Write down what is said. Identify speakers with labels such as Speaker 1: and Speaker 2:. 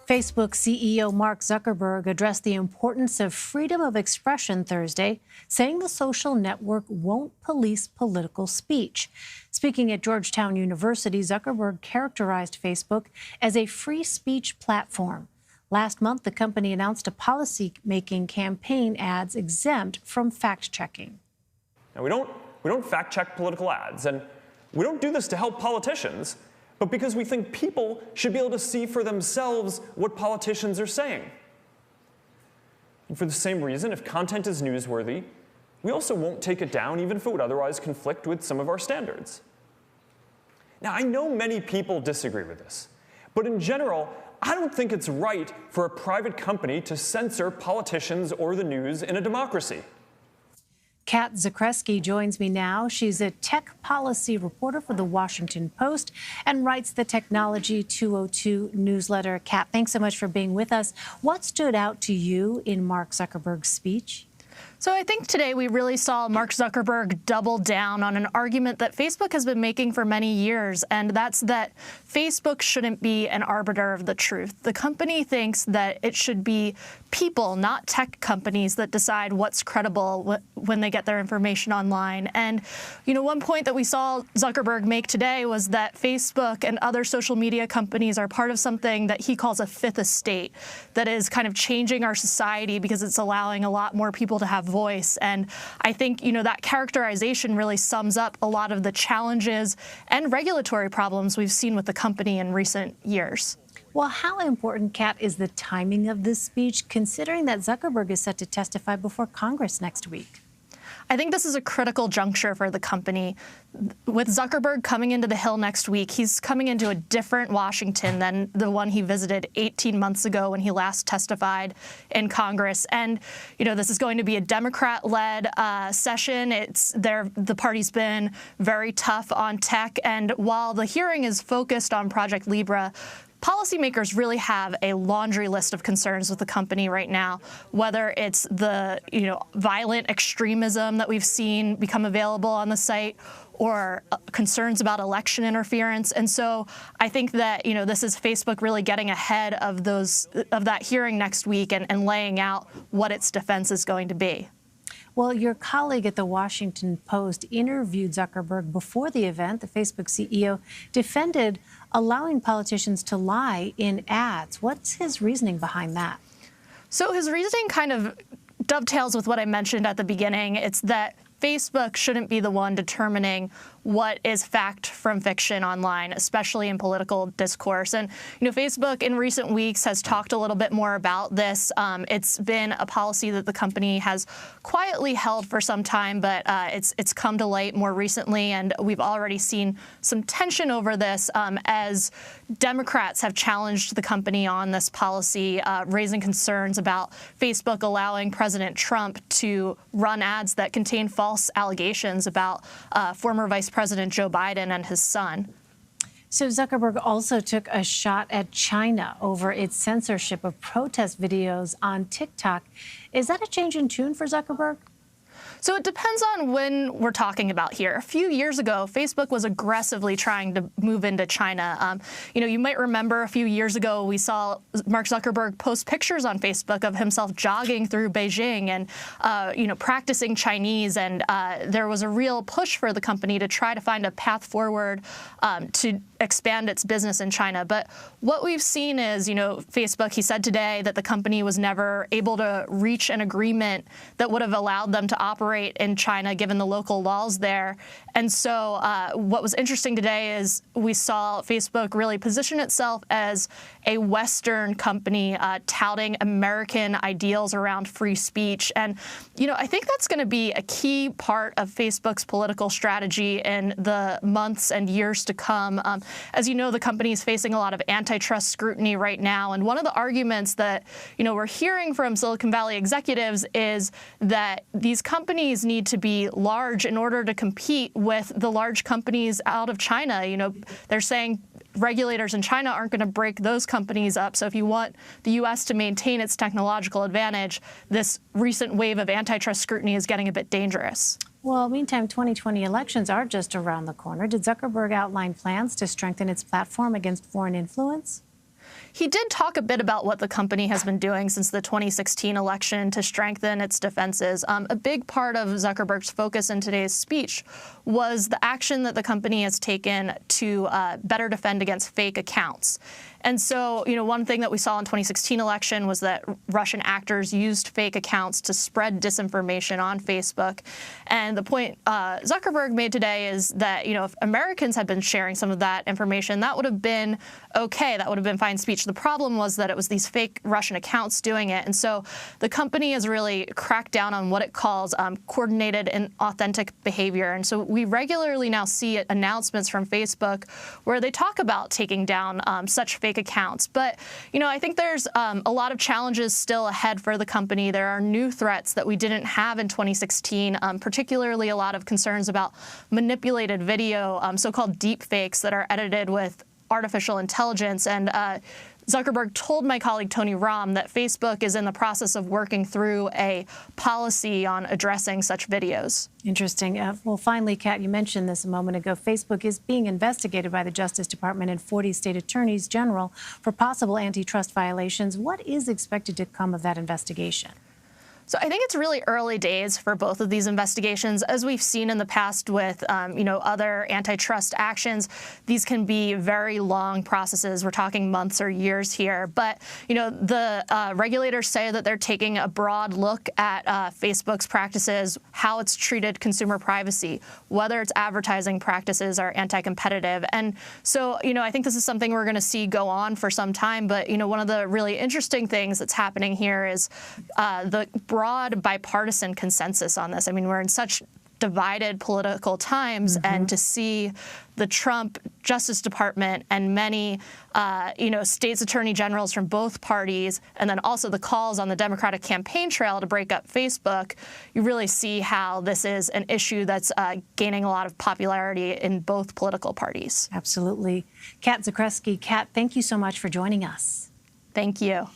Speaker 1: Facebook CEO Mark Zuckerberg addressed the importance of freedom of expression Thursday, saying the social network won't police political speech. Speaking at Georgetown University, Zuckerberg characterized Facebook as a free speech platform. Last month, the company announced a policy-making campaign ads exempt from fact-checking.
Speaker 2: Now, we don't fact-check political ads, and we don't do this to help politicians, but because we think people should be able to see for themselves what politicians are saying. And for the same reason, if content is newsworthy, we also won't take it down even if it would otherwise conflict with some of our standards. Now, I know many people disagree with this, but in general, I don't think it's right for a private company to censor politicians or the news in a democracy.
Speaker 1: Kat Zakreski joins me now. She's a tech policy reporter for The Washington Post and writes the Technology 202 newsletter. Kat, thanks so much for being with us. What stood out to you in Mark Zuckerberg's speech?
Speaker 3: So I think today we really saw Mark Zuckerberg double down on an argument that Facebook has been making for many years, and that's that Facebook shouldn't be an arbiter of the truth. The company thinks that it should be people, not tech companies, that decide what's credible when they get their information online. And, one point that we saw Zuckerberg make today was that Facebook and other social media companies are part of something that he calls a fifth estate that is kind of changing our society because it's allowing a lot more people to have voice. And I think, that characterization really sums up a lot of the challenges and regulatory problems we've seen with the company in recent years.
Speaker 1: Well, how important, Kat, is the timing of this speech, considering that Zuckerberg is set to testify before Congress next week?
Speaker 3: I think this is a critical juncture for the company. With Zuckerberg coming into the Hill next week, he's coming into a different Washington than the one he visited 18 months ago when he last testified in Congress. And, this is going to be a Democrat-led session. The party's been very tough on tech. And while the hearing is focused on Project Libra, policymakers really have a laundry list of concerns with the company right now, whether it's the violent extremism that we've seen become available on the site or concerns about election interference. And so I think that this is Facebook really getting ahead of that hearing next week and laying out what its defense is going to be.
Speaker 1: Well, your colleague at The Washington Post interviewed Zuckerberg before the event. The Facebook CEO defended allowing politicians to lie in ads. What's his reasoning behind that?
Speaker 3: So his reasoning kind of dovetails with what I mentioned at the beginning. It's that Facebook shouldn't be the one determining what is fact from fiction online, especially in political discourse. And, Facebook in recent weeks has talked a little bit more about this. It's been a policy that the company has quietly held for some time, but it's come to light more recently, and we've already seen some tension over this as Democrats have challenged the company on this policy, raising concerns about Facebook allowing President Trump to run ads that contain false allegations about former Vice President Joe Biden and his son.
Speaker 1: So Zuckerberg also took a shot at China over its censorship of protest videos on TikTok. Is that a change in tune for Zuckerberg?
Speaker 3: So it depends on when we're talking about here. A few years ago, Facebook was aggressively trying to move into China. You might remember a few years ago, we saw Mark Zuckerberg post pictures on Facebook of himself jogging through Beijing and, practicing Chinese. And there was a real push for the company to try to find a path forward to expand its business in China. But what we've seen is, Facebook, he said today that the company was never able to reach an agreement that would have allowed them to operate in China, given the local laws there. And so what was interesting today is we saw Facebook really position itself as a Western company touting American ideals around free speech. And, I think that's going to be a key part of Facebook's political strategy in the months and years to come. As you know, the company is facing a lot of antitrust scrutiny right now. And one of the arguments that, we're hearing from Silicon Valley executives is that these companies need to be large in order to compete with the large companies out of China. They're saying regulators in China aren't going to break those companies up. So if you want the U.S. to maintain its technological advantage, this recent wave of antitrust scrutiny is getting a bit dangerous.
Speaker 1: Well, meantime, 2020 elections are just around the corner. Did Zuckerberg outline plans to strengthen its platform against foreign influence?
Speaker 3: He did talk a bit about what the company has been doing since the 2016 election to strengthen its defenses. A big part of Zuckerberg's focus in today's speech was the action that the company has taken to better defend against fake accounts. And so, one thing that we saw in 2016 election was that Russian actors used fake accounts to spread disinformation on Facebook. And the point Zuckerberg made today is that, if Americans had been sharing some of that information, that would have been okay. That would have been fine speech. The problem was that it was these fake Russian accounts doing it. And so the company has really cracked down on what it calls coordinated and authentic behavior. And so we regularly now see announcements from Facebook where they talk about taking down such fake accounts. But, I think there's a lot of challenges still ahead for the company. There are new threats that we didn't have in 2016, particularly a lot of concerns about manipulated video, so-called deep fakes that are edited with artificial intelligence. And Zuckerberg told my colleague Tony Rahm that Facebook is in the process of working through a policy on addressing such videos.
Speaker 1: Interesting. Well, finally, Kat, you mentioned this a moment ago. Facebook is being investigated by the Justice Department and 40 state attorneys general for possible antitrust violations. What is expected to come of that investigation?
Speaker 3: So I think it's really early days for both of these investigations. As we've seen in the past with, other antitrust actions, these can be very long processes. We're talking months or years here. But, the regulators say that they're taking a broad look at Facebook's practices, how it's treated consumer privacy, whether its advertising practices are anti-competitive. And so, I think this is something we're going to see go on for some time. But, one of the really interesting things that's happening here is the broad bipartisan consensus on this. I mean, we're in such divided political times, and to see the Trump Justice Department and many, states attorney generals from both parties, and then also the calls on the Democratic campaign trail to break up Facebook, you really see how this is an issue that's gaining a lot of popularity in both political parties.
Speaker 1: Absolutely. Kat Zakrzewski. Kat, thank you so much for joining us.
Speaker 3: Thank you.